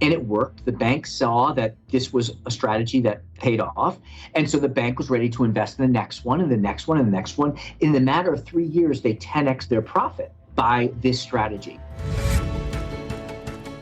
And it worked. The bank saw that this was a strategy that paid off. And so the bank was ready to invest in the next one and the next one and the next one. In the matter of 3 years, they 10x their profit by this strategy.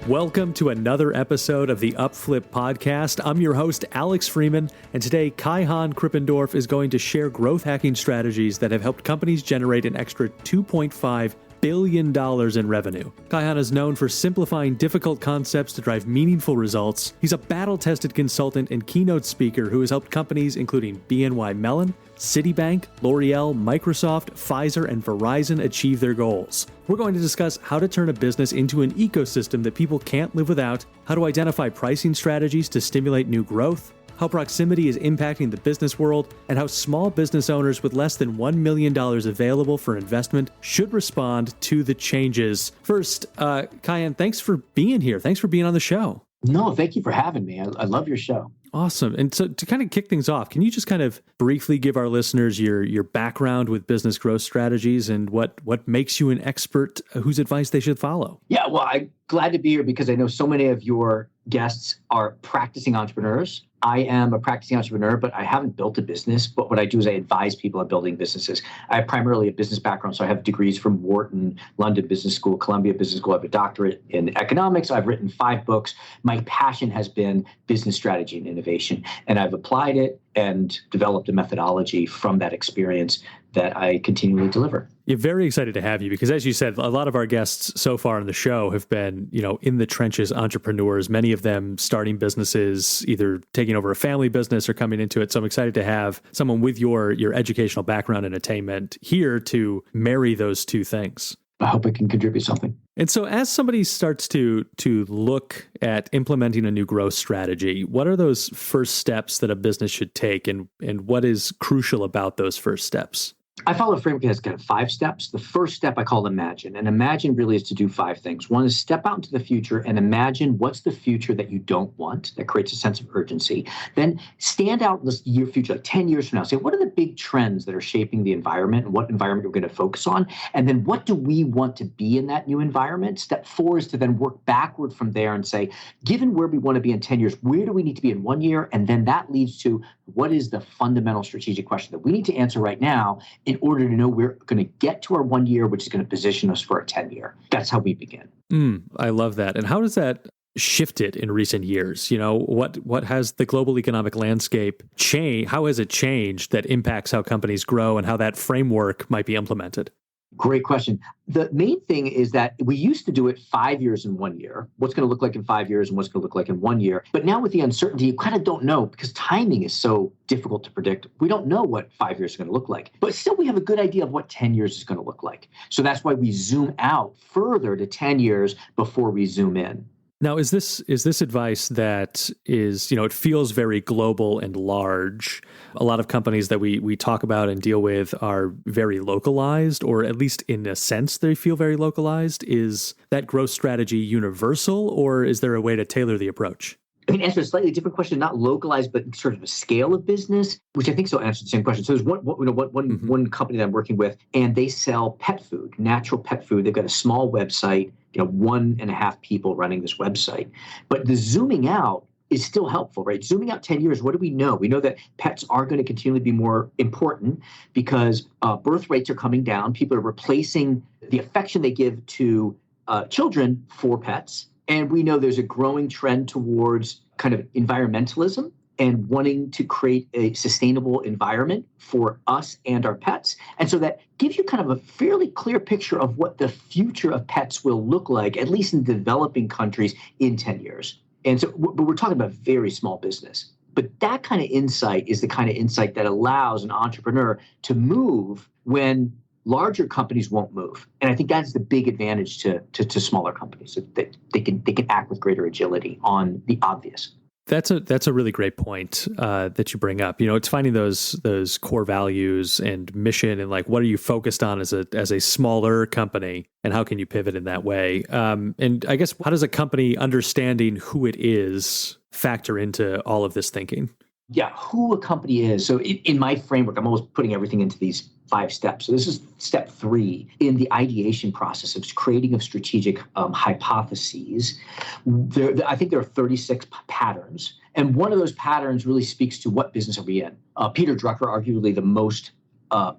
Welcome to another episode of the Upflip podcast. I'm your host, Alex Freeman, and today Kaihan Krippendorff is going to share growth hacking strategies that have helped companies generate an extra $2.5 billion in revenue. Kaihan is known for simplifying difficult concepts to drive meaningful results. He's a battle-tested consultant and keynote speaker who has helped companies including BNY Mellon, Citibank, L'Oreal, Microsoft, Pfizer, and Verizon achieve their goals. We're going to discuss how to turn a business into an ecosystem that people can't live without, how to identify pricing strategies to stimulate new growth, how proximity is impacting the business world, and how small business owners with less than $1 million available for investment should respond to the changes. First, Kaihan, thanks for being here. Thanks for being on the show. No, thank you for having me. I love your show. Awesome. And so to kind of kick things off, can you just kind of briefly give our listeners your background with business growth strategies and what makes you an expert whose advice they should follow? Yeah, well, I'm glad to be here because I know so many of your guests are practicing entrepreneurs. I am a practicing entrepreneur, but I haven't built a business. But what I do is I advise people on building businesses. I have primarily a business background, so I have degrees from Wharton, London Business School, Columbia Business School. I have a doctorate in economics. I've written 5 books. My passion has been business strategy and innovation, and I've applied it and developed a methodology from that experience that I continually deliver. You're very excited to have you because, as you said, a lot of our guests so far on the show have been, in the trenches entrepreneurs, many of them starting businesses, either taking over a family business or coming into it. So I'm excited to have someone with your educational background and attainment here to marry those two things. I hope it can contribute something. And so as somebody starts to look at implementing a new growth strategy, what are those first steps that a business should take and what is crucial about those first steps? I follow a framework that has kind of 5 steps. The first step I call imagine. And imagine really is to do 5 things. One is step out into the future and imagine what's the future that you don't want. That creates a sense of urgency. Then stand out in this year future, like 10 years from now. Say, what are the big trends that are shaping the environment and what environment we're going to focus on? And then what do we want to be in that new environment? Step 4 is to then work backward from there and say, given where we want to be in 10 years, where do we need to be in 1 year? And then that leads to what is the fundamental strategic question that we need to answer right now in order to know we're going to get to our 1 year, which is going to position us for a 10-year. That's how we begin. I love that. And how does that shifted in recent years? What has the global economic landscape changed? How has it changed that impacts how companies grow and how that framework might be implemented? Great question. The main thing is that we used to do it 5 years in 1 year. What's going to look like in 5 years and what's going to look like in 1 year. But now with the uncertainty, you kind of don't know because timing is so difficult to predict. We don't know what 5 years is going to look like. But still, we have a good idea of what 10 years is going to look like. So that's why we zoom out further to 10 years before we zoom in. Now, is this advice that is, it feels very global and large. A lot of companies that we talk about and deal with are very localized, or at least in a sense, they feel very localized. Is that growth strategy universal, or is there a way to tailor the approach? I mean, answer a slightly different question, not localized, but sort of a scale of business, which I think so answers the same question. So there's one company that I'm working with, and they sell pet food, natural pet food. They've got a small website, 1.5 people running this website. But the zooming out is still helpful, right? Zooming out 10 years, what do we know? We know that pets are going to continually be more important because birth rates are coming down. People are replacing the affection they give to children for pets. And we know there's a growing trend towards kind of environmentalism and wanting to create a sustainable environment for us and our pets. And so that gives you kind of a fairly clear picture of what the future of pets will look like, at least in developing countries, in 10 years. And so but we're talking about very small business. But that kind of insight is the kind of insight that allows an entrepreneur to move when larger companies won't move. And I think that's the big advantage to smaller companies, that they can act with greater agility on the obvious. That's a really great point that you bring up. It's finding those core values and mission and like what are you focused on as a smaller company and how can you pivot in that way? And I guess how does a company understanding who it is factor into all of this thinking? Yeah, who a company is. So in my framework, I'm always putting everything into these 5 steps. So this is step 3 in the ideation process of creating of strategic hypotheses. I think there are 36 patterns. And one of those patterns really speaks to what business are we in. Peter Drucker, arguably the most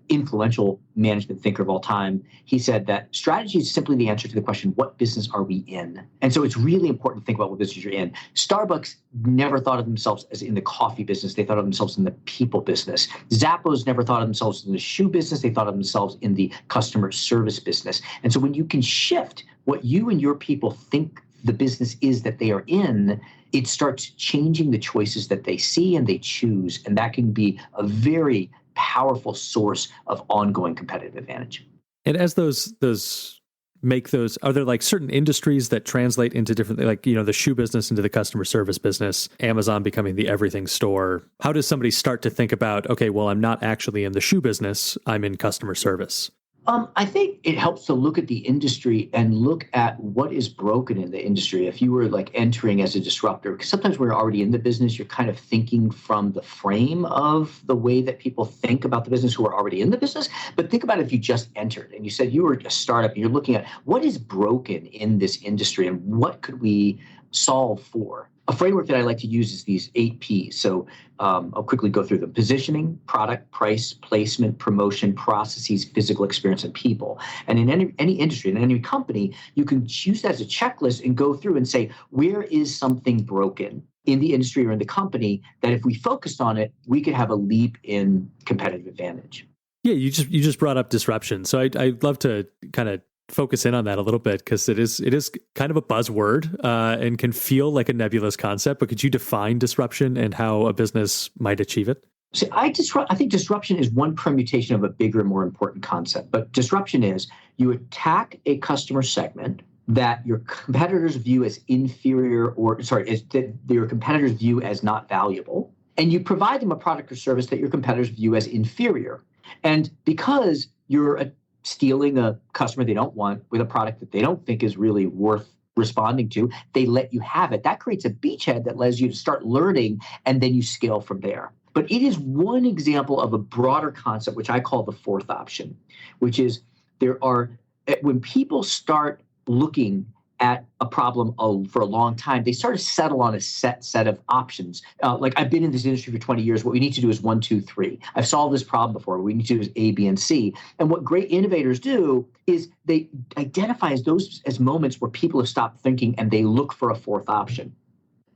influential management thinker of all time, he said that strategy is simply the answer to the question, what business are we in? And so it's really important to think about what business you're in. Starbucks never thought of themselves as in the coffee business. They thought of themselves in the people business. Zappos never thought of themselves in the shoe business. They thought of themselves in the customer service business. And so when you can shift what you and your people think the business is that they are in, it starts changing the choices that they see and they choose. And that can be a very powerful source of ongoing competitive advantage. And as those make those, are there like certain industries that translate into different, like, the shoe business into the customer service business, Amazon becoming the everything store? How does somebody start to think about, okay, well, I'm not actually in the shoe business, I'm in customer service? I think it helps to look at the industry and look at what is broken in the industry. If you were like entering as a disruptor, because sometimes when you're already in the business, you're kind of thinking from the frame of the way that people think about the business who are already in the business. But think about if you just entered and you said you were a startup and you're looking at what is broken in this industry and what could we solve for. A framework that I like to use is these 8 Ps. So I'll quickly go through them. Positioning, product, price, placement, promotion, processes, physical experience, and people. And in any industry, in any company, you can choose that as a checklist and go through and say, where is something broken in the industry or in the company that if we focused on it, we could have a leap in competitive advantage. Yeah, you just brought up disruption. So I'd love to kind of focus in on that a little bit because it is kind of a buzzword and can feel like a nebulous concept. But could you define disruption and how a business might achieve it? See, I think disruption is one permutation of a bigger, more important concept. But disruption is you attack a customer segment that your competitors view as inferior that your competitors view as not valuable, and you provide them a product or service that your competitors view as inferior. And because you're stealing a customer they don't want with a product that they don't think is really worth responding to, they let you have it. That creates a beachhead that allows you to start learning, and then you scale from there. But it is one example of a broader concept, which I call the 4th option, which is when people start looking at a problem for a long time, they sort of settle on a set of options. Like I've been in this industry for 20 years. What we need to do is 1, 2, 3. I've solved this problem before. What we need to do is A, B, and C. And what great innovators do is they identify those as moments where people have stopped thinking and they look for a 4th option.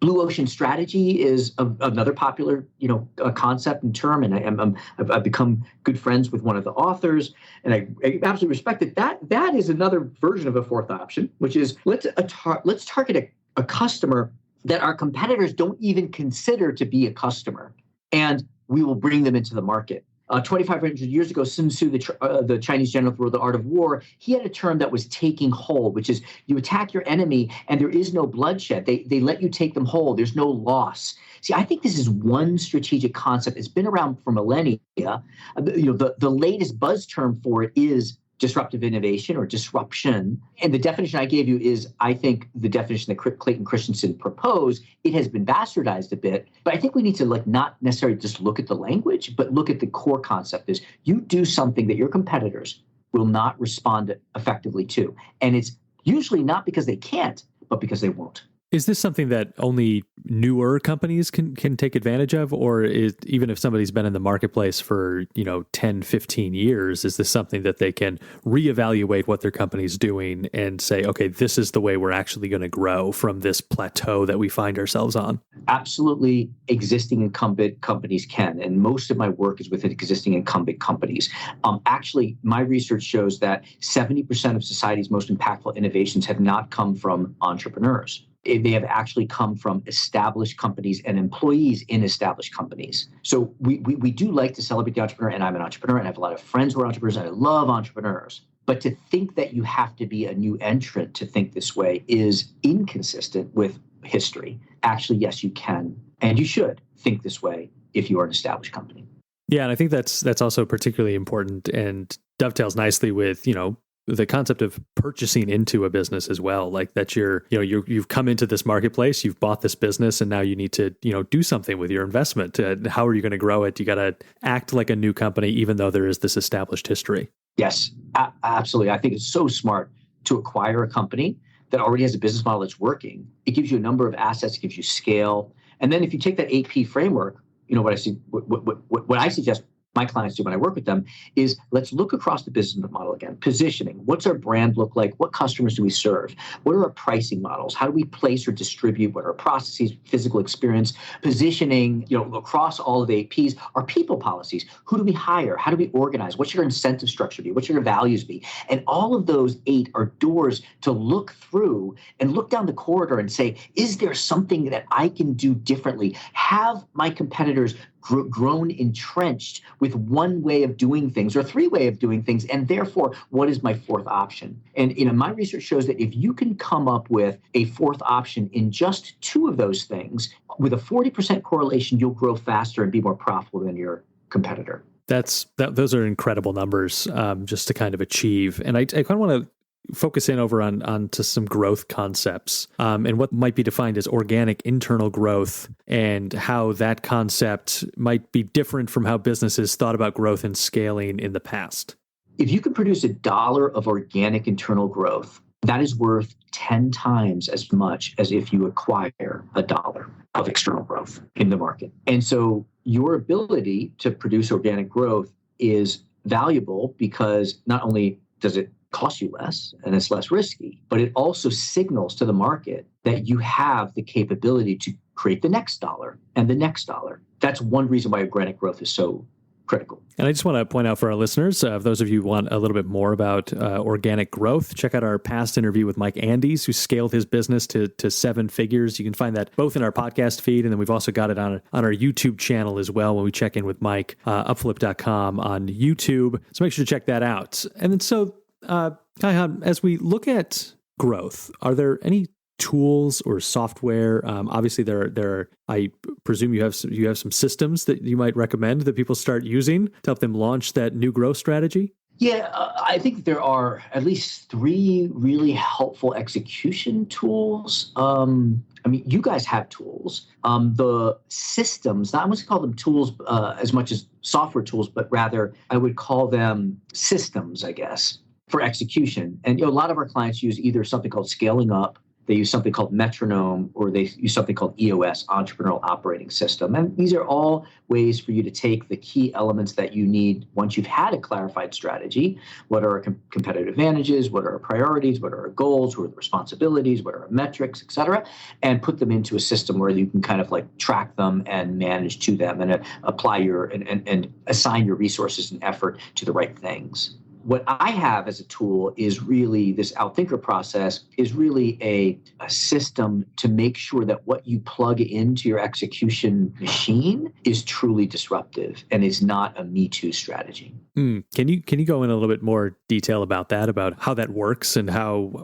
Blue ocean strategy is another popular, concept and term, and I've become good friends with one of the authors, and I absolutely respect it. That is another version of a 4th option, which is let's target a customer that our competitors don't even consider to be a customer, and we will bring them into the market. 2,500 years ago, Sun Tzu, the Chinese general who wrote The Art of War, he had a term that was taking hold, which is you attack your enemy and there is no bloodshed. They let you take them whole. There's no loss. See, I think this is one strategic concept. It's been around for millennia. The latest buzz term for it is disruptive innovation or disruption. And the definition I gave you is, I think, the definition that Clayton Christensen proposed. It has been bastardized a bit, but I think we need to not necessarily just look at the language, but look at the core concept is you do something that your competitors will not respond effectively to. And it's usually not because they can't, but because they won't. Is this something that only newer companies can take advantage of? Or even if somebody's been in the marketplace for, 10, 15 years, is this something that they can reevaluate what their company's doing and say, okay, this is the way we're actually going to grow from this plateau that we find ourselves on? Absolutely. Existing incumbent companies can. And most of my work is with existing incumbent companies. Actually, my research shows that 70% of society's most impactful innovations have not come from entrepreneurs. They have actually come from established companies and employees in established companies. So we do like to celebrate the entrepreneur, and I'm an entrepreneur, and I have a lot of friends who are entrepreneurs, and I love entrepreneurs. But to think that you have to be a new entrant to think this way is inconsistent with history. Actually, yes, you can, and you should think this way if you are an established company. Yeah, and I think that's also particularly important and dovetails nicely with, the concept of purchasing into a business as well, like that you've come into this marketplace, you've bought this business, and now you need to, do something with your investment. How are you going to grow it? You got to act like a new company, even though there is this established history. Yes, absolutely. I think it's so smart to acquire a company that already has a business model that's working. It gives you a number of assets, it gives you scale. And then if you take that 8P framework, what I suggest my clients do when I work with them is let's look across the business model again. Positioning. What's our brand look like? What customers do we serve? What are our pricing models? How do we place or distribute? What are our processes, physical experience? Positioning, across all of the APs, our people policies. Who do we hire? How do we organize? What should our incentive structure be? What should our values be? And all of those 8 are doors to look through and look down the corridor and say, is there something that I can do differently? Have my competitors grown entrenched with one way of doing things or 3 way of doing things, and therefore, what is my 4th option? And my research shows that if you can come up with a 4th option in just 2 of those things, with a 40% correlation, you'll grow faster and be more profitable than your competitor. Those are incredible numbers just to kind of achieve. And I kind of want to focus in over on to some growth concepts and what might be defined as organic internal growth and how that concept might be different from how businesses thought about growth and scaling in the past. If you can produce $1 of organic internal growth, that is worth 10 times as much as if you acquire $1 of external growth in the market. And so your ability to produce organic growth is valuable because not only does it cost you less and it's less risky, but it also signals to the market that you have the capability to create the next $1 and the next $1. That's one reason why organic growth is so critical. And I just want to point out for our listeners, those of you who want a little bit more about organic growth, check out our past interview with Mike Andes, who scaled his business to 7 figures. You can find that both in our podcast feed, and then we've also got it on our YouTube channel as well when we check in with Mike, upflip.com on YouTube. So make sure to check that out. And then Kaihan, as we look at growth, are there any tools or software? Obviously, there are. I presume you have some systems that you might recommend that people start using to help them launch that new growth strategy. Yeah, I think there are at least 3 really helpful execution tools. You guys have tools. The systems, I wouldn't call them tools as much as software tools, but rather I would call them systems, I guess, for execution. And a lot of our clients use either something called Scaling Up, they use something called Metronome, or they use something called EOS, Entrepreneurial Operating System. And these are all ways for you to take the key elements that you need once you've had a clarified strategy. What are our competitive advantages? What are our priorities? What are our goals? What are the responsibilities? What are our metrics, et cetera? And put them into a system where you can kind of like track them and manage to them and apply and assign your resources and effort to the right things. What I have as a tool is really this Outthinker process is really a system to make sure that what you plug into your execution machine is truly disruptive and is not a Me Too strategy. Can you go in a little bit more detail about that, about how that works and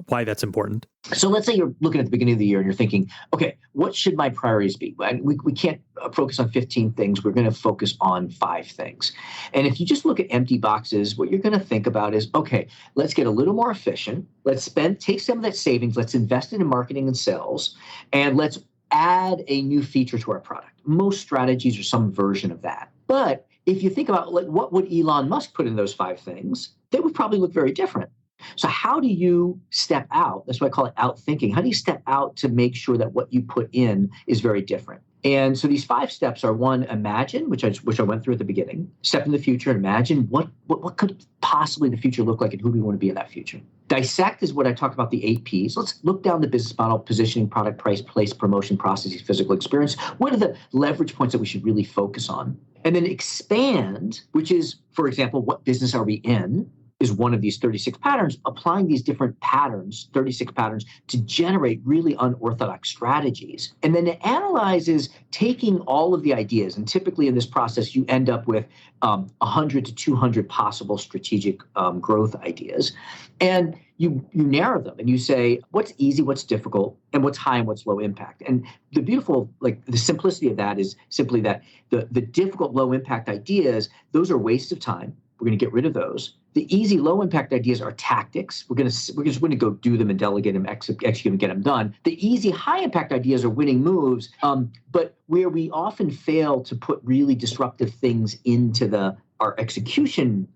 why that's important? So let's say you're looking at the beginning of the year and you're thinking, okay, what should my priorities be? We can't focus on 15 things. We're going to focus on 5 things. And if you just look at empty boxes, what you're going to think about is, okay, let's get a little more efficient. Let's take some of that savings. Let's invest it in marketing and sales. And let's add a new feature to our product. Most strategies are some version of that. But if you think about what would Elon Musk put in those 5 things, they would probably look very different. So how do you step out? That's why I call it outthinking. How do you step out to make sure that what you put in is very different? And so these 5 steps are: 1, imagine, which I went through at the beginning. Step in the future, imagine what could possibly the future look like and who do we want to be in that future. Dissect is what I talked about, the 8 Ps. Let's look down the business model: positioning, product, price, place, promotion, processes, physical experience. What are the leverage points that we should really focus on? And then expand, which is, for example, what business are we in? Is one of these 36 patterns, applying these different patterns, 36 patterns, to generate really unorthodox strategies. And then it analyzes taking all of the ideas. And typically in this process, you end up with 100 to 200 possible strategic growth ideas. And you narrow them and you say, what's easy, what's difficult, and what's high and what's low impact. And the beautiful, the simplicity of that is simply that the difficult, low impact ideas, those are wastes of time. We're going to get rid of those. The easy, low impact ideas are tactics. We're just going to go do them and delegate them, execute them, get them done. The easy, high impact ideas are winning moves, but where we often fail to put really disruptive things into our execution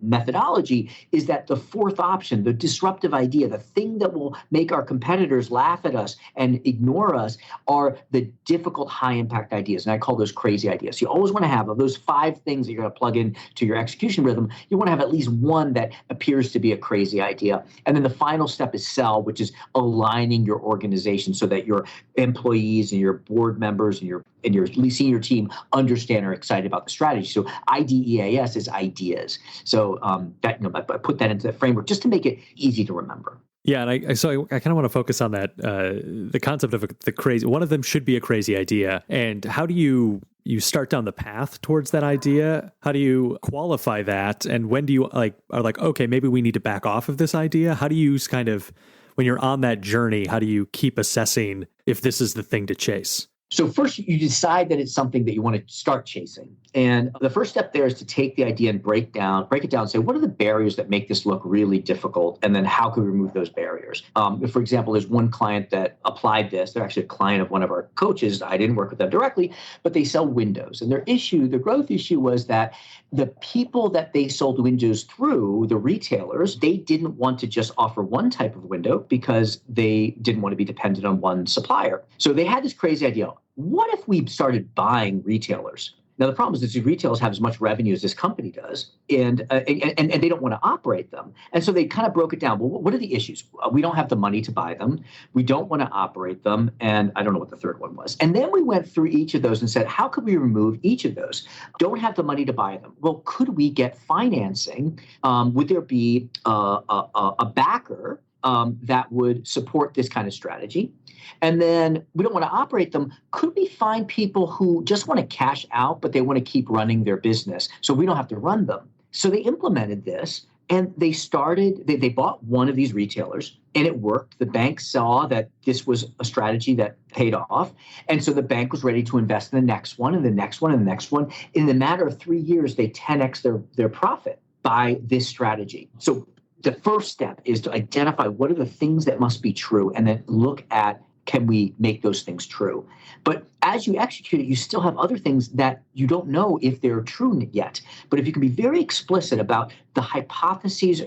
methodology is that the fourth option, the disruptive idea, the thing that will make our competitors laugh at us and ignore us, are the difficult high impact ideas. And I call those crazy ideas. You always want to have, of those 5 things that you're going to plug in to your execution rhythm, you want to have at least one that appears to be a crazy idea. And then the final step is sell, which is aligning your organization so that your employees and your board members and your senior team understand or are excited about the strategy. So IDEAS is ideas. So I put that into the framework just to make it easy to remember. Yeah, and I kind of want to focus on that, the concept of the crazy. One of them should be a crazy idea. And how do you start down the path towards that idea? How do you qualify that? And when do you are like, okay, maybe we need to back off of this idea? How do you kind of, when you're on that journey, how do you keep assessing if this is the thing to chase? So first, you decide that it's something that you want to start chasing. And the first step there is to take the idea and break it down and say, what are the barriers that make this look really difficult? And then how can we remove those barriers? For example, there's one client that applied this. They're actually a client of one of our coaches. I didn't work with them directly, but they sell windows. And their growth issue was that the people that they sold windows through, the retailers, they didn't want to just offer one type of window because they didn't want to be dependent on one supplier. So they had this crazy idea. What if we started buying retailers? Now, the problem is that these retailers have as much revenue as this company does, and they don't want to operate them. And so they kind of broke it down. Well, what are the issues? We don't have the money to buy them. We don't want to operate them. And I don't know what the third one was. And then we went through each of those and said, how could we remove each of those? Don't have the money to buy them. Well, could we get financing? Would there be a backer that would support this kind of strategy? And then we don't want to operate them. Could we find people who just want to cash out, but they want to keep running their business so we don't have to run them? So they implemented this and they bought one of these retailers and it worked. The bank saw that this was a strategy that paid off. And so the bank was ready to invest in the next one and the next one and the next one. In the matter of 3 years, they 10x their profit by this strategy. So the first step is to identify what are the things that must be true and then look at, can we make those things true? But as you execute it, you still have other things that you don't know if they're true yet. But if you can be very explicit about the hypotheses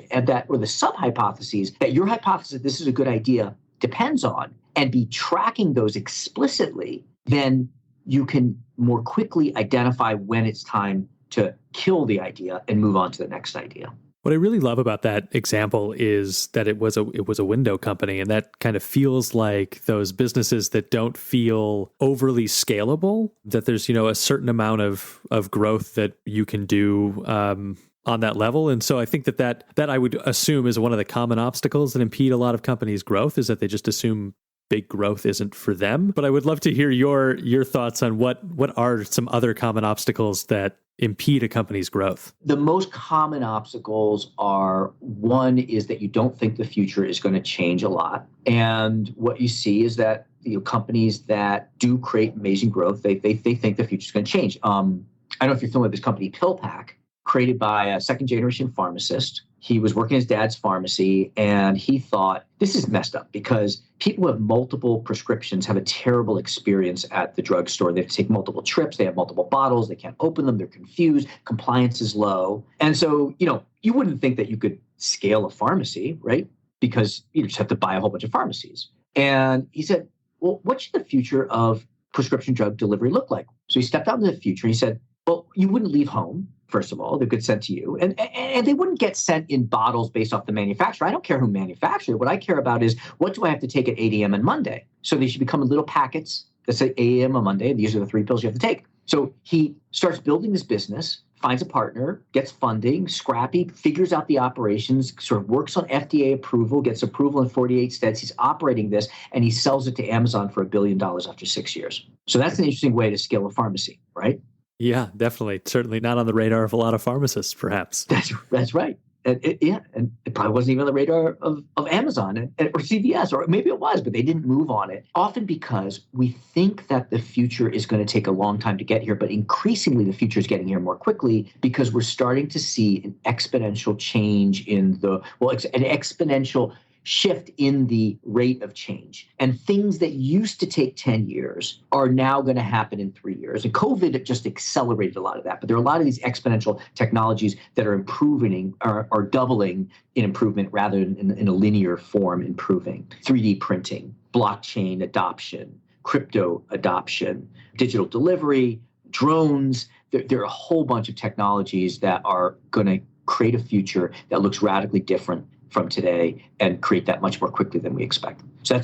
or the sub-hypotheses that your hypothesis that this is a good idea depends on, and be tracking those explicitly, then you can more quickly identify when it's time to kill the idea and move on to the next idea. What I really love about that example is that it was a window company, and that kind of feels like those businesses that don't feel overly scalable, that there's, a certain amount of growth that you can do on that level. And so I think that I would assume is one of the common obstacles that impede a lot of companies' growth, is that they just assume big growth isn't for them. But I would love to hear your thoughts on what are some other common obstacles that impede a company's growth. The most common obstacles are, one is that you don't think the future is going to change a lot. And what you see is that companies that do create amazing growth, they think the future is going to change. I don't know if you're familiar with this company, PillPack, created by a second-generation pharmacist. He was working at his dad's pharmacy, and he thought, this is messed up because people who have multiple prescriptions have a terrible experience at the drugstore. They have to take multiple trips. They have multiple bottles. They can't open them. They're confused. Compliance is low. And so, you wouldn't think that you could scale a pharmacy, right? Because you just have to buy a whole bunch of pharmacies. And he said, well, what should the future of prescription drug delivery look like? So he stepped out into the future. And he said, well, you wouldn't leave home. First of all, they get sent to you. And they wouldn't get sent in bottles based off the manufacturer. I don't care who manufactured it. What I care about is, what do I have to take at 8 a.m. on Monday? So they should become in little packets that say 8 a.m. on Monday. These are the 3 pills you have to take. So he starts building this business, finds a partner, gets funding, scrappy, figures out the operations, sort of works on FDA approval, gets approval in 48 states. He's operating this, and he sells it to Amazon for $1 billion after 6 years. So that's an interesting way to scale a pharmacy, right? Yeah, definitely. Certainly not on the radar of a lot of pharmacists, perhaps. That's right. And it probably wasn't even on the radar of Amazon or CVS, or maybe it was, but they didn't move on it. Often because we think that the future is going to take a long time to get here, but increasingly the future is getting here more quickly because we're starting to see an exponential change an exponential shift in the rate of change. And things that used to take 10 years are now going to happen in 3 years. And COVID just accelerated a lot of that. But there are a lot of these exponential technologies that are improving, are doubling in improvement rather than in a linear form improving. 3D printing, blockchain adoption, crypto adoption, digital delivery, drones. There are a whole bunch of technologies that are going to create a future that looks radically different from today and create that much more quickly than we expect. So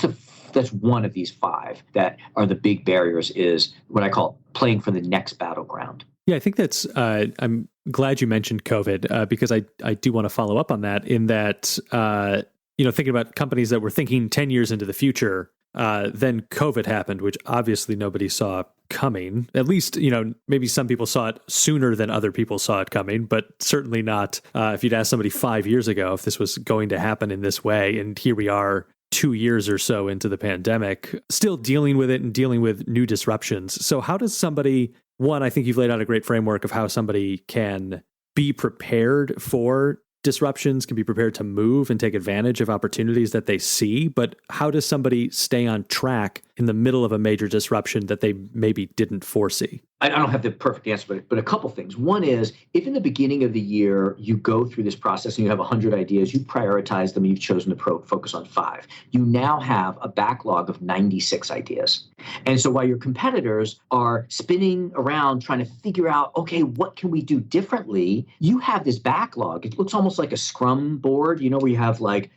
that's one of these 5 that are the big barriers, is what I call playing for the next battleground. Yeah, I think that's, I'm glad you mentioned COVID because I do want to follow up on that in that, thinking about companies that were thinking 10 years into the future, then COVID happened, which obviously nobody saw coming. At least, maybe some people saw it sooner than other people saw it coming, but certainly not if you'd asked somebody 5 years ago if this was going to happen in this way. And here we are 2 years or so into the pandemic, still dealing with it and dealing with new disruptions. So how does somebody, one, I think you've laid out a great framework of how somebody can be prepared for disruptions, can be prepared to move and take advantage of opportunities that they see, but how does somebody stay on track in the middle of a major disruption that they maybe didn't foresee? I don't have the perfect answer, but a couple things. One is, if in the beginning of the year you go through this process and you have 100 ideas, you prioritize them, and you've chosen to focus on 5. You now have a backlog of 96 ideas. And so while your competitors are spinning around trying to figure out, okay, what can we do differently? You have this backlog. It looks almost like a Scrum board, where you have like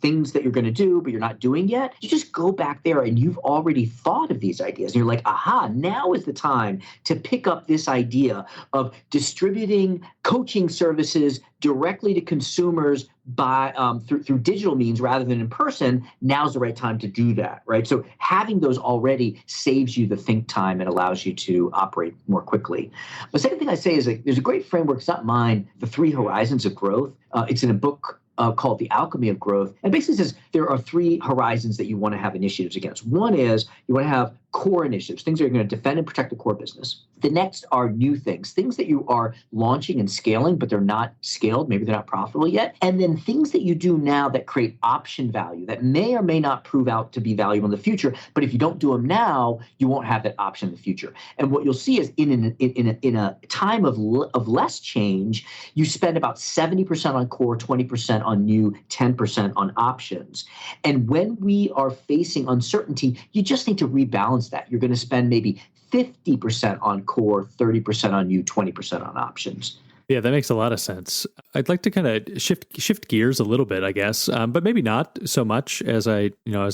things that you're going to do, but you're not doing yet. You just go back there and you've already thought of these ideas. And you're like, aha, now is the time to pick up this idea of distributing coaching services directly to consumers by through digital means rather than in person. Now's the right time to do that, right? So having those already saves you the think time and allows you to operate more quickly. The second thing I say is there's a great framework. It's not mine. The 3 horizons of growth. It's in a book called The Alchemy of Growth. And basically says there are 3 horizons that you want to have initiatives against. One is you want to have core initiatives, things that are going to defend and protect the core business. The next are new things that you are launching and scaling, but they're not scaled. Maybe they're not profitable yet. And then things that you do now that create option value that may or may not prove out to be valuable in the future. But if you don't do them now, you won't have that option in the future. And what you'll see is in a time of less change, you spend about 70% on core, 20% on new, 10% on options. And when we are facing uncertainty, you just need to rebalance that. You're going to spend maybe 50% on core, 30% on new, 20% on options. Yeah, that makes a lot of sense. I'd like to kind of shift gears a little bit, I guess, but maybe not so much as I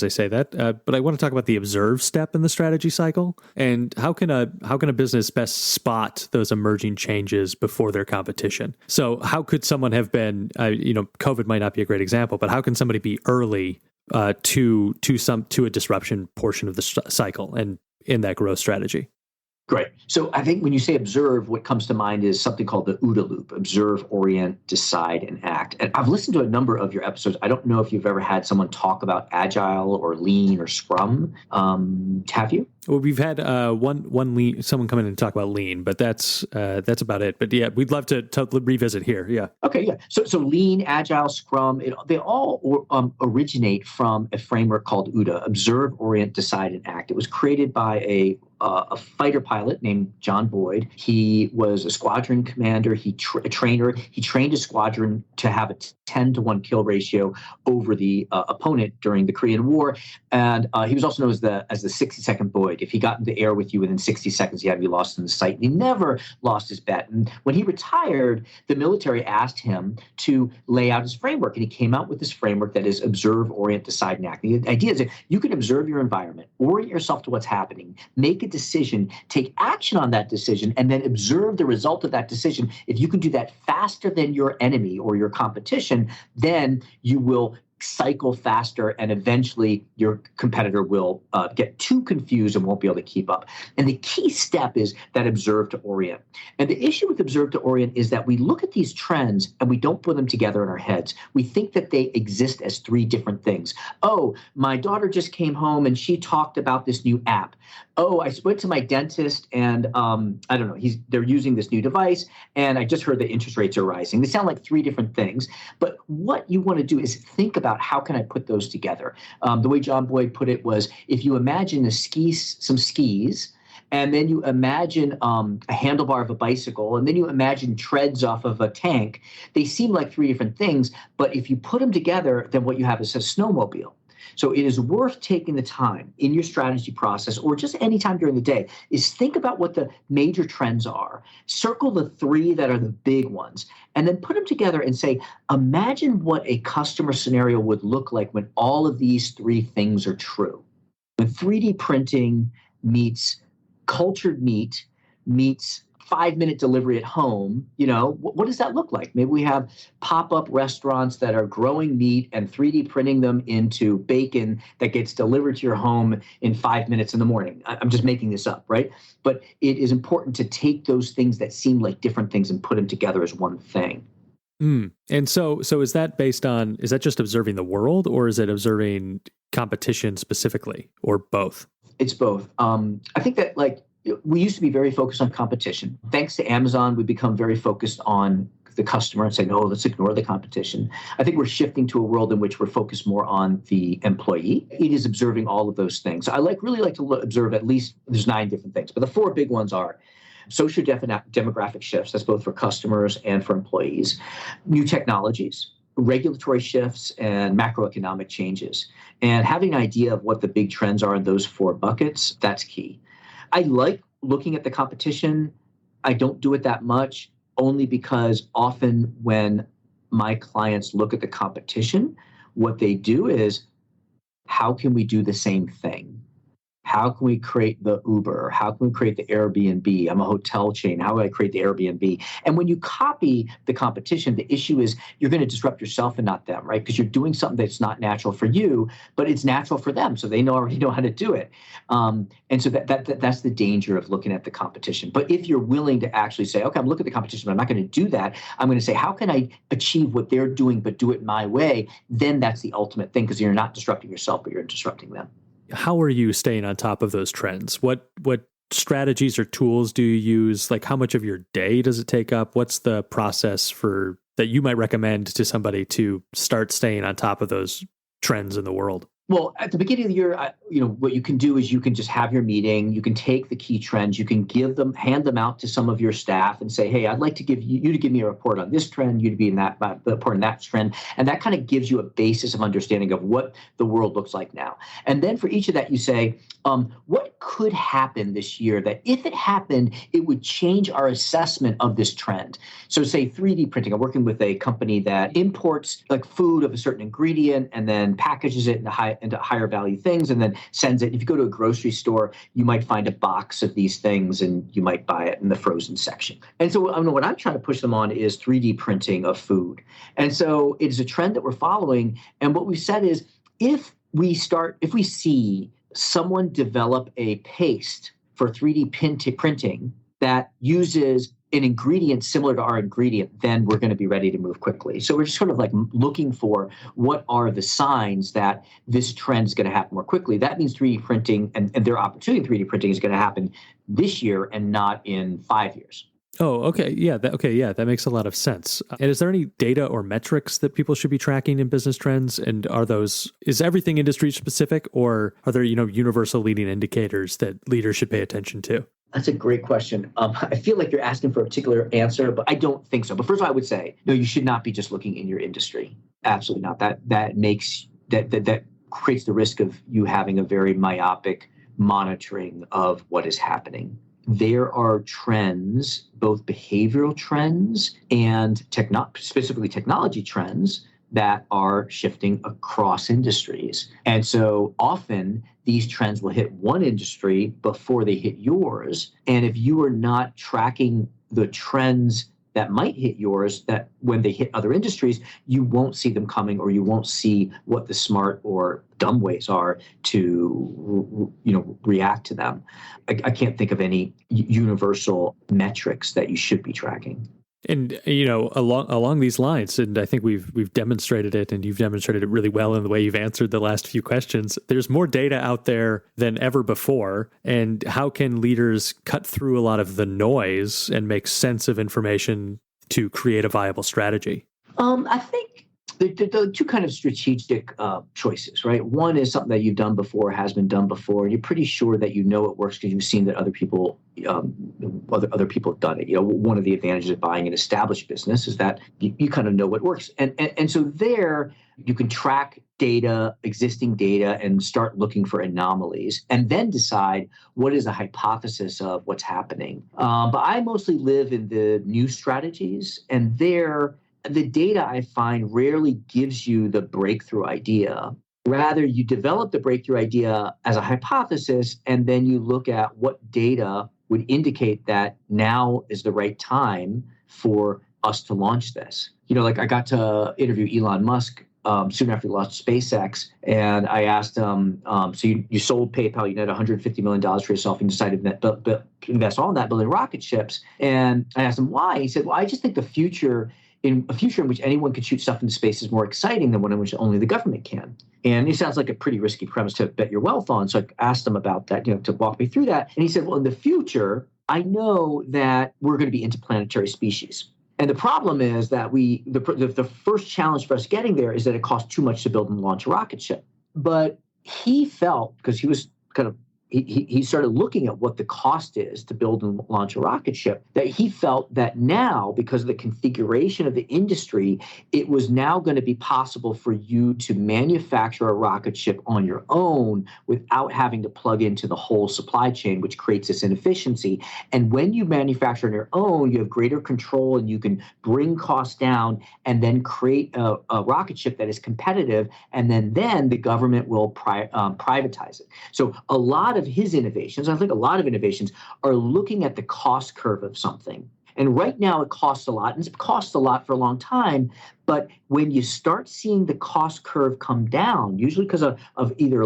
say that. But I want to talk about the observe step in the strategy cycle, and how can a business best spot those emerging changes before their competition? So, how could someone have been? COVID might not be a great example, but how can somebody be early to a disruption portion of the cycle and in that growth strategy? Great. So I think when you say observe, what comes to mind is something called the OODA loop: observe, orient, decide, and act. And I've listened to a number of your episodes. I don't know if you've ever had someone talk about agile or lean or scrum. Have you? Well, we've had one lean, someone come in and talk about lean, but that's about it. But yeah, we'd love to revisit here. Yeah. Okay. Yeah. So lean, agile, scrum, they all originate from a framework called OODA: observe, orient, decide, and act. It was created by a fighter pilot named John Boyd. He was a squadron commander. A trainer. He trained a squadron to have a 10-to-1 kill ratio over the opponent during the Korean War. And he was also known as the 60-second Boyd. If he got in the air with you within 60 seconds, he had to be lost in the sight. And he never lost his bet. And when he retired, the military asked him to lay out his framework. And he came out with this framework that is observe, orient, decide, and act. The idea is that you can observe your environment, orient yourself to what's happening, make a decision, take action on that decision, and then observe the result of that decision. If you can do that faster than your enemy or your competition, then you will cycle faster, and eventually your competitor will get too confused and won't be able to keep up. And the key step is that observe to orient. And the issue with observe to orient is that we look at these trends and we don't put them together in our heads. We think that they exist as three different things. Oh, my daughter just came home and she talked about this new app. Oh, I went to my dentist and I don't know, they're using this new device and I just heard that interest rates are rising. They sound like three different things. But what you want to do is think about how can I put those together. The way John Boyd put it was, if you imagine some skis, and then you imagine a handlebar of a bicycle, and then you imagine treads off of a tank, they seem like three different things. But if you put them together, then what you have is a snowmobile. So it is worth taking the time in your strategy process, or just any time during the day, is think about what the major trends are, circle the three that are the big ones, and then put them together and say, imagine what a customer scenario would look like when all of these three things are true. When 3D printing meets cultured meat meets 5-minute delivery at home, what does that look like? Maybe we have pop-up restaurants that are growing meat and 3D printing them into bacon that gets delivered to your home in 5 minutes in the morning. I'm just making this up, right? But it is important to take those things that seem like different things and put them together as one thing. And so is that is that just observing the world, or is it observing competition specifically, or both? It's both. I think that we used to be very focused on competition. Thanks to Amazon, we've become very focused on the customer and say, no, let's ignore the competition. I think we're shifting to a world in which we're focused more on the employee. It is observing all of those things. I really like to observe at least, there's 9 different things, but the 4 big ones are socio-demographic shifts. That's both for customers and for employees. New technologies, regulatory shifts, and macroeconomic changes. And having an idea of what the big trends are in those 4 buckets, that's key. I like looking at the competition. I don't do it that much, only because often when my clients look at the competition, what they do is, how can we do the same thing? How can we create the Uber? How can we create the Airbnb? I'm a hotel chain. How do I create the Airbnb? And when you copy the competition, the issue is you're going to disrupt yourself and not them, right? Because you're doing something that's not natural for you, but it's natural for them. So they already know how to do it. And so that's the danger of looking at the competition. But if you're willing to actually say, okay, I'm looking at the competition, but I'm not going to do that. I'm going to say, how can I achieve what they're doing, but do it my way? Then that's the ultimate thing, because you're not disrupting yourself, but you're disrupting them. How are you staying on top of those trends? What strategies or tools do you use? Like, how much of your day does it take up? What's the process that you might recommend to somebody to start staying on top of those trends in the world? Well, at the beginning of the year, what you can do is you can just have your meeting. You can take the key trends. You can hand them out to some of your staff and say, hey, I'd like to give you to give me a report on this trend, you to be in that report on that trend. And that kind of gives you a basis of understanding of what the world looks like now. And then for each of that, you say, what could happen this year that if it happened, it would change our assessment of this trend? So say 3D printing. I'm working with a company that imports like food of a certain ingredient and then packages it into higher value things and then sends it. If you go to a grocery store, you might find a box of these things and you might buy it in the frozen section. And so what I'm trying to push them on is 3D printing of food. And so it is a trend that we're following. And what we've said is, if we see someone develop a paste for 3D printing that uses an ingredient similar to our ingredient, then we're going to be ready to move quickly. So we're just sort of like looking for what are the signs that this trend is going to happen more quickly. That means 3D printing and their opportunity in 3D printing is going to happen this year and not in 5 years. Oh, okay. Yeah. That makes a lot of sense. And is there any data or metrics that people should be tracking in business trends? And is everything industry specific, or are there, universal leading indicators that leaders should pay attention to? That's a great question. I feel like you're asking for a particular answer, but I don't think so. But first of all, I would say, no, you should not be just looking in your industry. Absolutely not. That creates the risk of you having a very myopic monitoring of what is happening. There are trends, both behavioral trends and specifically technology trends, that are shifting across industries. And so often these trends will hit one industry before they hit yours. And if you are not tracking the trends that might hit yours, that when they hit other industries, you won't see them coming, or you won't see what the smart or dumb ways are to react to them. I can't think of any universal metrics that you should be tracking. And, along these lines, and I think we've demonstrated it, and you've demonstrated it really well in the way you've answered the last few questions. There's more data out there than ever before. And how can leaders cut through a lot of the noise and make sense of information to create a viable strategy? I think the two kind of strategic choices, right? One is something that you've done before, has been done before, and you're pretty sure that you know it works because you've seen that other people have done it. One of the advantages of buying an established business is that you kind of know what works, and so there you can track data, existing data, and start looking for anomalies, and then decide what is a hypothesis of what's happening. But I mostly live in the new strategies, and there, the data I find rarely gives you the breakthrough idea. Rather, you develop the breakthrough idea as a hypothesis, and then you look at what data would indicate that now is the right time for us to launch this. Like I got to interview Elon Musk soon after he launched SpaceX, and I asked him, so you sold PayPal, you net $150 million for yourself, and decided to invest all in that, building rocket ships. And I asked him why. He said, well, I just think a future in which anyone could shoot stuff into space is more exciting than one in which only the government can. And it sounds like a pretty risky premise to bet your wealth on. So I asked him about that, to walk me through that. And he said, well, in the future, I know that we're going to be interplanetary species. And the problem is that the first challenge for us getting there is that it costs too much to build and launch a rocket ship. But he felt, because he was kind of he started looking at what the cost is to build and launch a rocket ship, that he felt that now, because of the configuration of the industry, it was now going to be possible for you to manufacture a rocket ship on your own without having to plug into the whole supply chain, which creates this inefficiency. And when you manufacture on your own, you have greater control, and you can bring costs down and then create a rocket ship that is competitive, and then the government will privatize it. So a lot of his innovations, I think a lot of innovations, are looking at the cost curve of something. And right now it costs a lot, and it's cost a lot for a long time. But when you start seeing the cost curve come down, usually because of either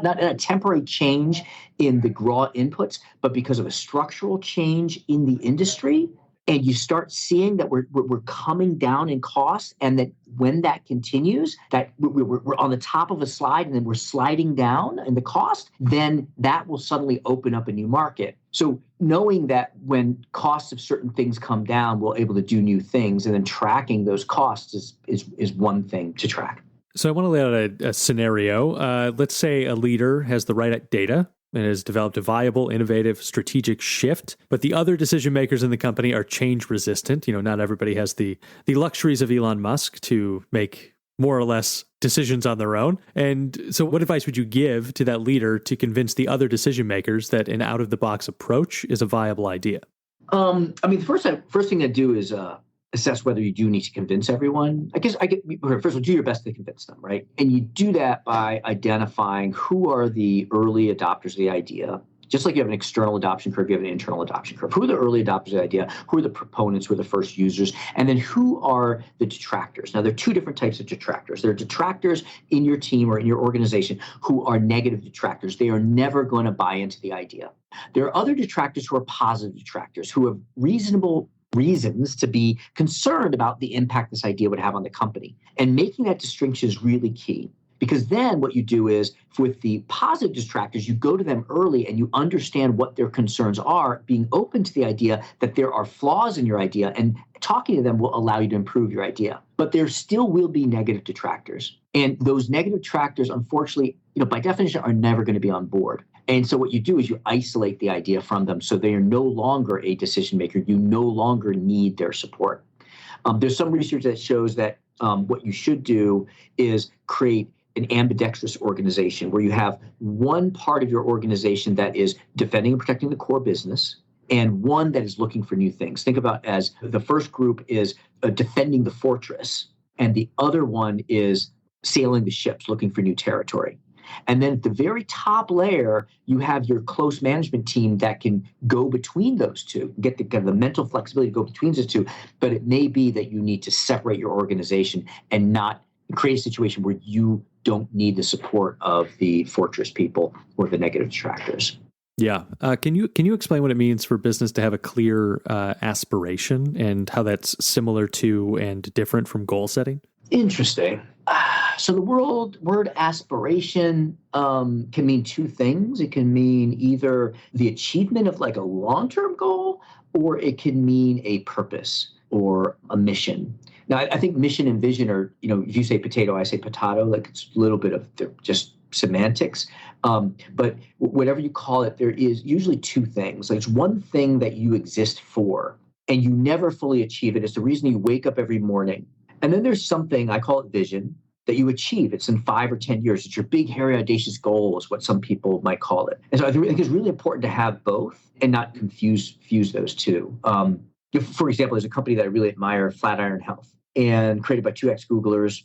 not a temporary change in the raw inputs, but because of a structural change in the industry, and you start seeing that we're coming down in cost, and that when that continues, that we're on the top of a slide and then we're sliding down in the cost, then that will suddenly open up a new market. So knowing that when costs of certain things come down, we're able to do new things, and then tracking those costs is one thing to track. So I want to lay out a scenario. Let's say a leader has the right data and has developed a viable, innovative, strategic shift, but the other decision makers in the company are change resistant. Not everybody has the luxuries of Elon Musk to make more or less decisions on their own. And so what advice would you give to that leader to convince the other decision makers that an out-of-the-box approach is a viable idea? The first thing to do is assess whether you do need to convince everyone. First of all, do your best to convince them, right? And you do that by identifying who are the early adopters of the idea. Just like you have an external adoption curve, you have an internal adoption curve. Who are the early adopters of the idea? Who are the proponents? Who are the first users? And then who are the detractors? Now, there are two different types of detractors. There are detractors in your team or in your organization who are negative detractors. They are never going to buy into the idea. There are other detractors who are positive detractors, who have reasonable reasons to be concerned about the impact this idea would have on the company. And making that distinction is really key, because then what you do is, with the positive detractors, you go to them early and you understand what their concerns are, being open to the idea that there are flaws in your idea, and talking to them will allow you to improve your idea. But there still will be negative detractors. And those negative detractors, unfortunately, by definition, are never going to be on board. And so what you do is you isolate the idea from them, so they are no longer a decision maker. You no longer need their support. There's some research that shows that what you should do is create an ambidextrous organization, where you have one part of your organization that is defending and protecting the core business, and one that is looking for new things. Think about as the first group is defending the fortress, and the other one is sailing the ships, looking for new territory. And then at the very top layer, you have your close management team that can go between those two, get the kind of the mental flexibility to go between those two. But it may be that you need to separate your organization and not create a situation where you don't need the support of the fortress people or the negative detractors. Yeah. Can you explain what it means for business to have a clear aspiration and how that's similar to and different from goal setting? Interesting. So the word aspiration can mean two things. It can mean either the achievement of like a long-term goal, or it can mean a purpose or a mission. Now, I think mission and vision are, if you say potato, I say potato, like it's a little bit of just semantics. But whatever you call it, there is usually two things. Like it's one thing that you exist for, and you never fully achieve it. It's the reason you wake up every morning. And then there's something, I call it vision, that you achieve. It's in 5 or 10 years. It's your big, hairy, audacious goal is what some people might call it. And so I think it's really important to have both and not fuse those two. For example, there's a company that I really admire, Flatiron Health, and created by two ex-Googlers.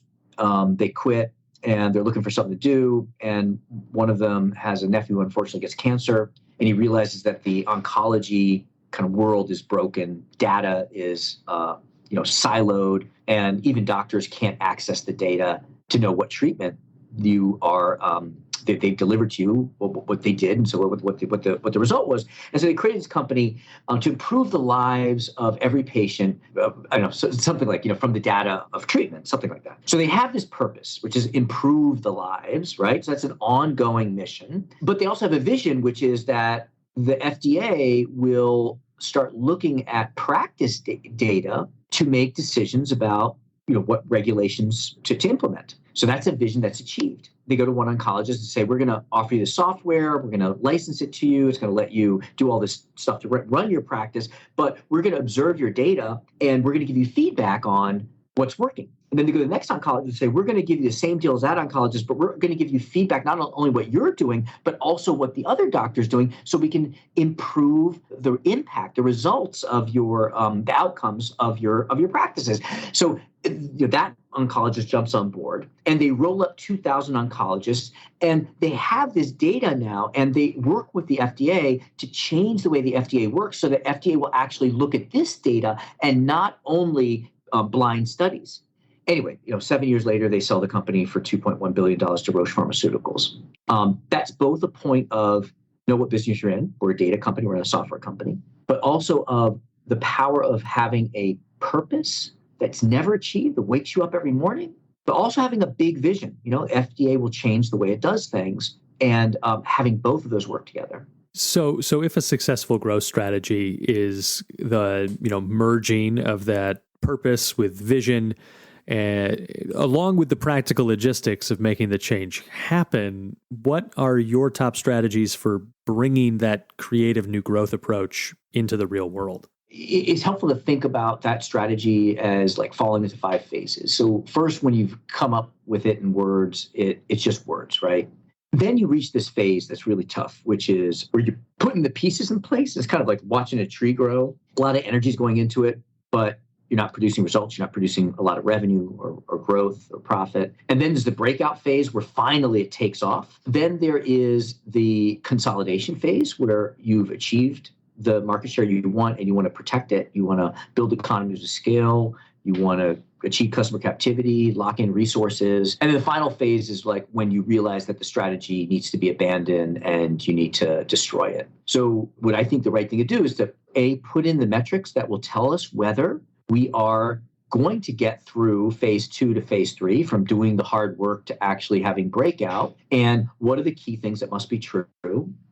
They quit and they're looking for something to do. And one of them has a nephew who unfortunately gets cancer. And he realizes that the oncology kind of world is broken. Data is siloed, and even doctors can't access the data to know what treatment you are they've delivered to you, what they did, and so what the result was. And so they created this company to improve the lives of every patient. Something like from the data of treatment, something like that. So they have this purpose, which is improve the lives, right? So that's an ongoing mission. But they also have a vision, which is that the FDA will start looking at practice data to make decisions about what regulations to implement. So that's a vision that's achieved. They go to one oncologist and say, we're going to offer you the software, we're going to license it to you, it's going to let you do all this stuff to run your practice, but we're going to observe your data and we're going to give you feedback on what's working. And then they go to the next oncologist and say, we're going to give you the same deal as that oncologist, but we're going to give you feedback, not only what you're doing, but also what the other doctor's doing, so we can improve the impact, the results of your, the outcomes of your practices. So that oncologist jumps on board and they roll up 2,000 oncologists, and they have this data now, and they work with the FDA to change the way the FDA works so that FDA will actually look at this data and not only blind studies. Anyway, 7 years later, they sell the company for $2.1 billion to Roche Pharmaceuticals. That's both a point of know what business you're in. We're a data company, we're a software company, but also of the power of having a purpose that's never achieved, that wakes you up every morning, but also having a big vision. FDA will change the way it does things, and having both of those work together. So if a successful growth strategy is the merging of that purpose with vision, along with the practical logistics of making the change happen, what are your top strategies for bringing that creative new growth approach into the real world? It's helpful to think about that strategy as like falling into 5 phases. So first, when you've come up with it in words, it's just words, right? Then you reach this phase that's really tough, which is where you're putting the pieces in place. It's kind of like watching a tree grow. A lot of energy is going into it, but you're not producing results. You're not producing a lot of revenue or growth or profit. And then there's the breakout phase where finally it takes off. Then there is the consolidation phase where you've achieved the market share you want and you want to protect it. You want to build economies of scale. You want to achieve customer captivity, lock in resources. And then the final phase is like when you realize that the strategy needs to be abandoned and you need to destroy it. So what I think the right thing to do is to put in the metrics that will tell us whether we are going to get through phase 2 to phase 3, from doing the hard work to actually having breakout, and what are the key things that must be true,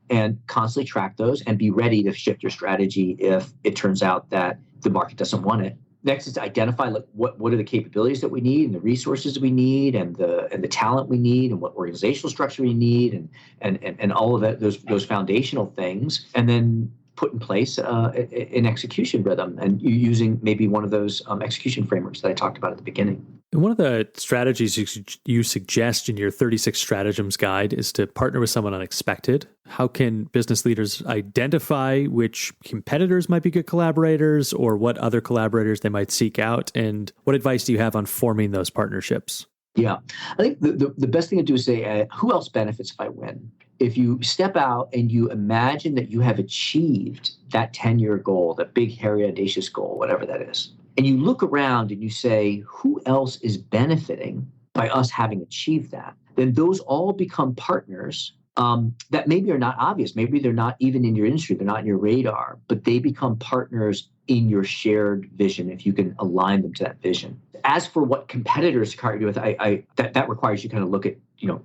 and constantly track those and be ready to shift your strategy if it turns out that the market doesn't want it. Next is to identify what are the capabilities that we need and the resources that we need and the talent we need and what organizational structure we need and all of that, those foundational things, and then put in place an execution rhythm, and using maybe one of those execution frameworks that I talked about at the beginning. And one of the strategies you suggest in your 36 Stratagems guide is to partner with someone unexpected. How can business leaders identify which competitors might be good collaborators, or what other collaborators they might seek out? And what advice do you have on forming those partnerships? Yeah. I think the best thing to do is say, who else benefits if I win? If you step out and you imagine that you have achieved that 10-year goal, that big, hairy, audacious goal, whatever that is, and you look around and you say, who else is benefiting by us having achieved that? Then those all become partners that maybe are not obvious. Maybe they're not even in your industry. They're not in your radar, but they become partners in your shared vision if you can align them to that vision. As for what competitors partner with, that requires you kind of look at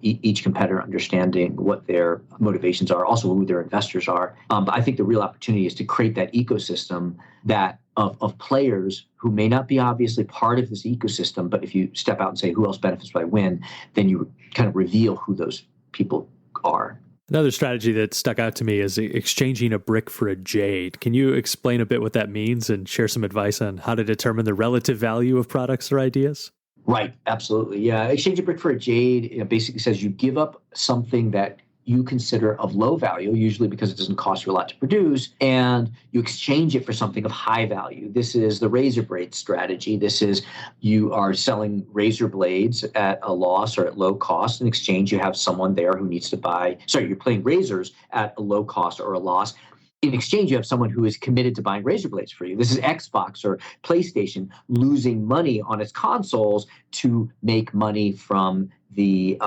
each competitor, understanding what their motivations are, also who their investors are. But I think the real opportunity is to create that ecosystem that of players who may not be obviously part of this ecosystem, but if you step out and say who else benefits by win, then you kind of reveal who those people are. Another strategy that stuck out to me is exchanging a brick for a jade. Can you explain a bit what that means and share some advice on how to determine the relative value of products or ideas? Right. Absolutely. Yeah. Exchange a brick for a jade basically says you give up something that you consider of low value, usually because it doesn't cost you a lot to produce, and you exchange it for something of high value. This is the razor blade strategy. This is you are selling razor blades at a loss or at low cost. In exchange, you have someone there who needs to buy, you're playing razors at a low cost or a loss. In exchange, you have someone who is committed to buying razor blades for you. This is Xbox or PlayStation losing money on its consoles to make money from the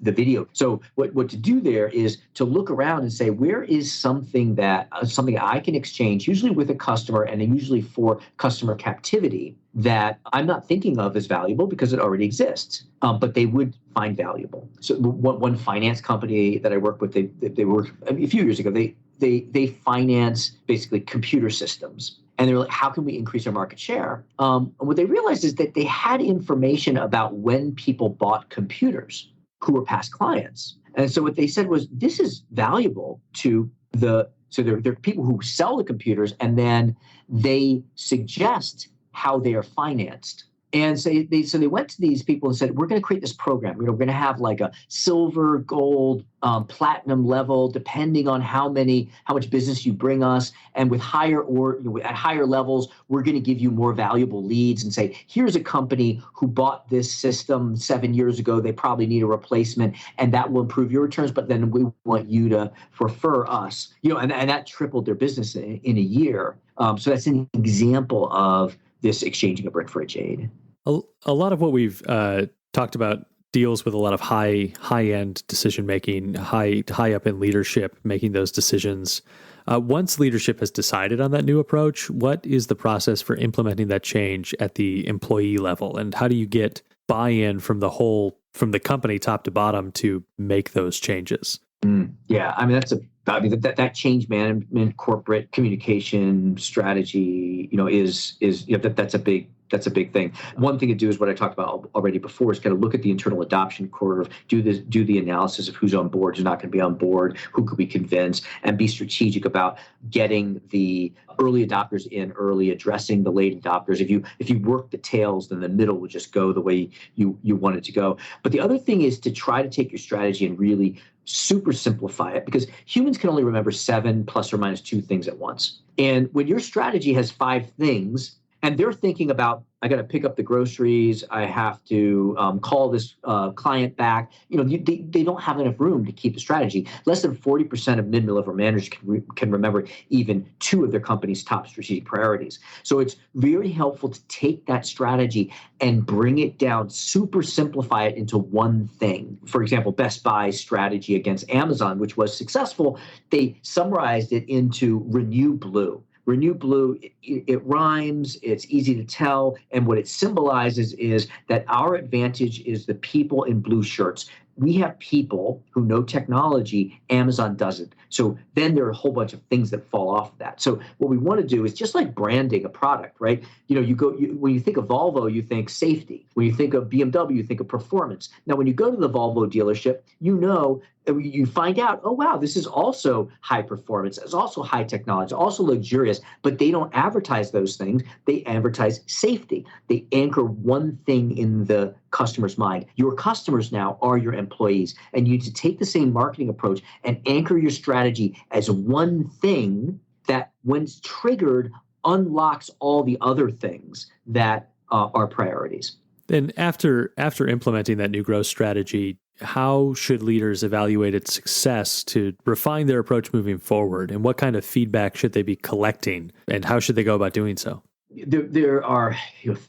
video. So what to do there is to look around and say, where is something that I can exchange, usually with a customer and usually for customer captivity, that I'm not thinking of as valuable because it already exists, but they would find valuable. So one finance company that I work with, they were a few years ago, they finance basically computer systems. And they were like, how can we increase our market share? And what they realized is that they had information about when people bought computers who were past clients. And so what they said was, this is valuable to there are people who sell the computers, and then they suggest how they are financed. And so they went to these people and said, we're going to create this program. We're going to have like a silver, gold, platinum level, depending on how much business you bring us. And with at higher levels, we're going to give you more valuable leads and say, here's a company who bought this system 7 years ago. They probably need a replacement, and that will improve your returns. But then we want you to refer us, and that tripled their business in a year. So that's an example of this exchanging a brick for a jade. A lot of what we've talked about deals with a lot of high-end decision-making, high up in leadership, making those decisions. Once leadership has decided on that new approach, what is the process for implementing that change at the employee level? And how do you get buy-in from the company top to bottom to make those changes? Yeah, I mean, that change management, corporate communication strategy, that's a big thing. One thing to do is what I talked about already before, is kind of look at the internal adoption curve, do the analysis of who's on board, who's not going to be on board, who could we convince, and be strategic about getting the early adopters in early, addressing the late adopters. If you work the tails, then the middle will just go the way you want it to go. But the other thing is to try to take your strategy and really super simplify it, because humans can only remember 7 plus or minus 2 things at once. And when your strategy has 5 things, and they're thinking about, I got to pick up the groceries, I have to call this client back. They don't have enough room to keep a strategy. Less than 40% of mid-level managers can remember even 2 of their company's top strategic priorities. So it's very helpful to take that strategy and bring it down, super simplify it into one thing. For example, Best Buy's strategy against Amazon, which was successful, they summarized it into Renew Blue. Renew Blue, it rhymes, it's easy to tell, and what it symbolizes is that our advantage is the people in blue shirts. We have people who know technology, Amazon doesn't. So then there are a whole bunch of things that fall off of that. So what we want to do is just like branding a product, right? When you think of Volvo, you think safety. When you think of BMW, you think of performance. Now, when you go to the Volvo dealership, you find out, oh, wow, this is also high performance. It's also high technology, also luxurious, but they don't advertise those things. They advertise safety. They anchor one thing in the customer's mind. Your customers now are your employees, and you need to take the same marketing approach and anchor your strategy as one thing that, when it's triggered, unlocks all the other things that are priorities. Then after implementing that new growth strategy, how should leaders evaluate its success to refine their approach moving forward? And what kind of feedback should they be collecting? And how should they go about doing so? There are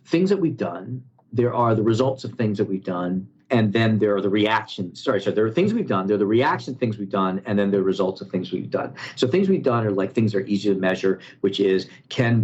things that we've done. There are the results of things that we've done. And then there are the reactions. So there are things we've done. There are the reaction things we've done, and then the results of things we've done. So things we've done are like things that are easy to measure, which is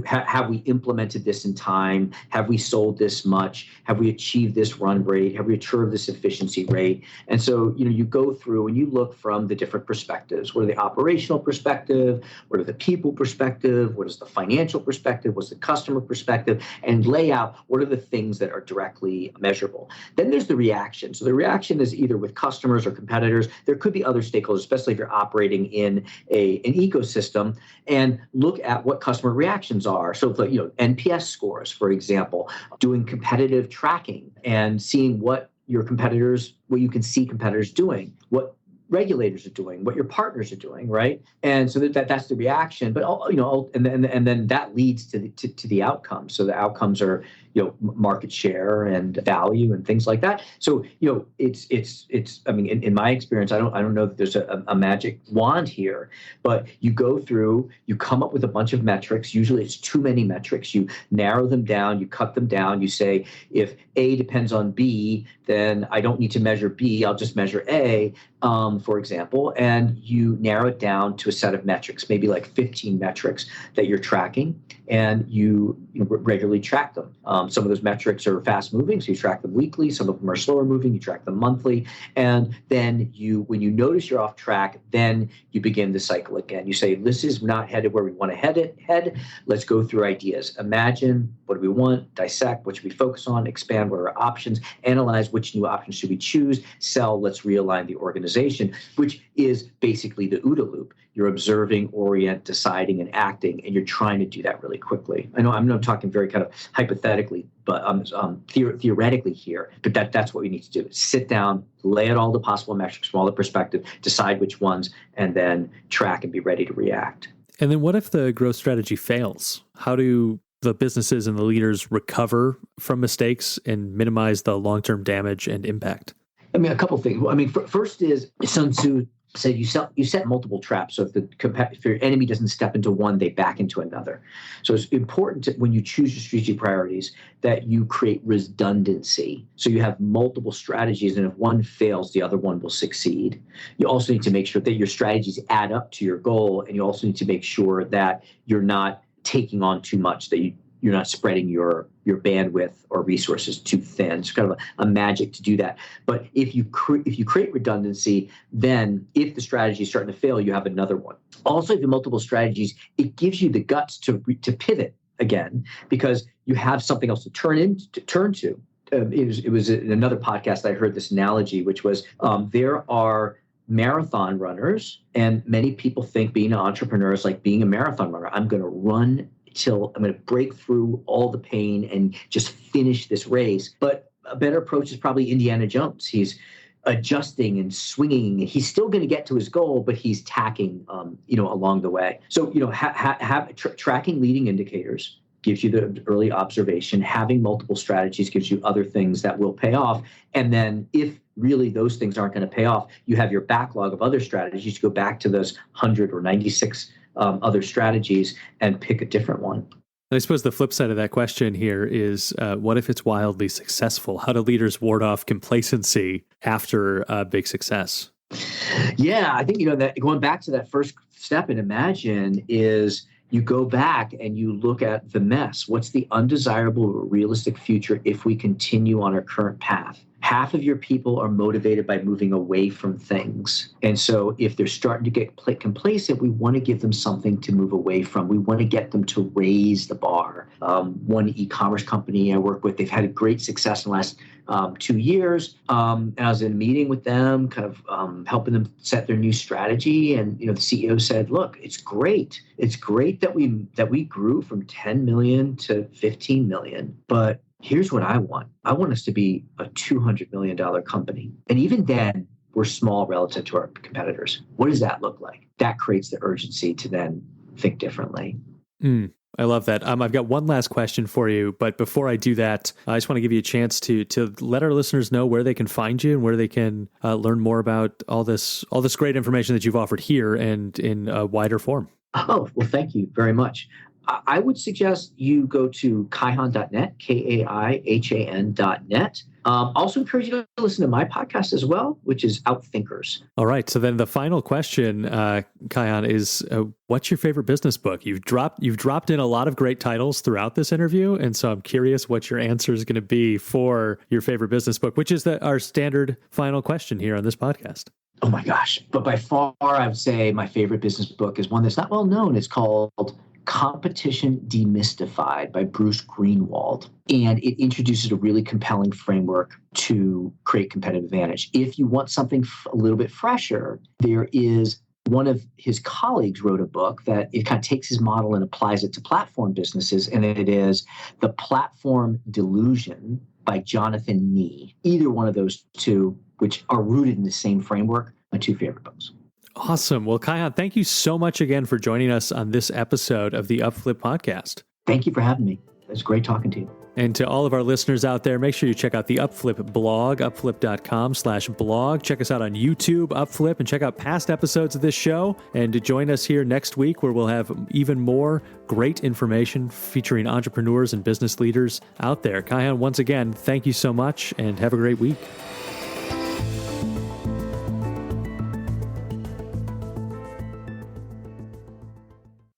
have we implemented this in time? Have we sold this much? Have we achieved this run rate? Have we achieved this efficiency rate? And so you go through and you look from the different perspectives. What are the operational perspective? What are the people perspective? What is the financial perspective? What's the customer perspective? And lay out what are the things that are directly measurable. Then there's the reaction. So the reaction is either with customers or competitors. There could be other stakeholders, especially if you're operating in an ecosystem, and look at what customer reactions are. So NPS scores, for example, doing competitive tracking and seeing what you can see competitors doing, what regulators are doing, what your partners are doing, right? And so that's the reaction. But and then that leads to the outcomes. So the outcomes are market share and value and things like that. So it's I mean, in my experience, I don't know that there's a magic wand here, but you go through, you come up with a bunch of metrics. Usually it's too many metrics. You narrow them down, you cut them down. You say, if A depends on B, then I don't need to measure B. I'll just measure A, for example, and you narrow it down to a set of metrics, maybe like 15 metrics that you're tracking, and you regularly track them. Some of those metrics are fast moving, so you track them weekly. Some of them are slower moving, you track them monthly. And then when you notice you're off track, then you begin the cycle again. You say, this is not headed where we want to head. Let's go through ideas. Imagine, what do we want? Dissect, what should we focus on? Expand, what are our options? Analyze, which new options should we choose? Sell, let's realign the organization, which is basically the OODA loop. You're observing, orient, deciding, and acting, and you're trying to do that really quickly. I know I'm talking very kind of hypothetically, but theoretically here, but that's what we need to do. Sit down, lay out all the possible metrics from all the perspective, decide which ones, and then track and be ready to react. And then what if the growth strategy fails? How do the businesses and the leaders recover from mistakes and minimize the long-term damage and impact? I mean, a couple of things. I mean, first is Sun Tzu said you set multiple traps. So if your enemy doesn't step into one, they back into another. So it's important when you choose your strategic priorities that you create redundancy. So you have multiple strategies, and if one fails, the other one will succeed. You also need to make sure that your strategies add up to your goal, and you also need to make sure that you're not taking on too much, that you're not spreading your bandwidth or resources too thin. It's kind of a magic to do that. But if you create redundancy, then if the strategy is starting to fail, you have another one. Also, if you have multiple strategies, it gives you the guts to pivot again, because you have something else to turn to. It was in another podcast I heard this analogy, which was there are marathon runners, and many people think being an entrepreneur is like being a marathon runner. I'm going to run till I'm going to break through all the pain and just finish this race. But a better approach is probably Indiana Jones. He's adjusting and swinging. He's still going to get to his goal, but he's tacking, along the way. So, tracking leading indicators gives you the early observation. Having multiple strategies gives you other things that will pay off. And then if really those things aren't going to pay off, you have your backlog of other strategies to go back to those 100 or 96 other strategies and pick a different one. I suppose the flip side of that question here is, what if it's wildly successful? How do leaders ward off complacency after a big success? Yeah, I think, that going back to that first step in Imagine is you go back and you look at the mess. What's the undesirable or realistic future if we continue on our current path? Half of your people are motivated by moving away from things. And so if they're starting to get complacent, we want to give them something to move away from. We want to get them to raise the bar. One e-commerce company I work with, they've had a great success in the last 2 years. And I was in a meeting with them, kind of helping them set their new strategy. And the CEO said, "Look, it's great. It's great that we grew from 10 million to 15 million, but here's what I want. I want us to be a $200 million company. And even then, we're small relative to our competitors. What does that look like?" That creates the urgency to then think differently. I love that. I've got one last question for you, but before I do that, I just want to give you a chance to let our listeners know where they can find you and where they can learn more about all this great information that you've offered here and in a wider form. Oh, well, thank you very much. I would suggest you go to kaihan.net, KAIHAN.net. Also encourage you to listen to my podcast as well, which is Outthinkers. All right. So then the final question, Kaihan, is what's your favorite business book? You've dropped in a lot of great titles throughout this interview. And so I'm curious what your answer is going to be for your favorite business book, which is our standard final question here on this podcast. Oh my gosh. But by far, I would say my favorite business book is one that's not well known. It's called Competition Demystified by Bruce Greenwald. And it introduces a really compelling framework to create competitive advantage. If you want something a little bit fresher, there is one of his colleagues wrote a book that it kind of takes his model and applies it to platform businesses. And it is The Platform Delusion by Jonathan Nee. Either one of those two, which are rooted in the same framework, my two favorite books. Awesome. Well, Kaihan, thank you so much again for joining us on this episode of the Upflip podcast. Thank you for having me. It was great talking to you. And to all of our listeners out there, make sure you check out the Upflip blog, upflip.com/blog. Check us out on YouTube, Upflip, and check out past episodes of this show. And to join us here next week, where we'll have even more great information featuring entrepreneurs and business leaders out there. Kaihan, once again, thank you so much and have a great week.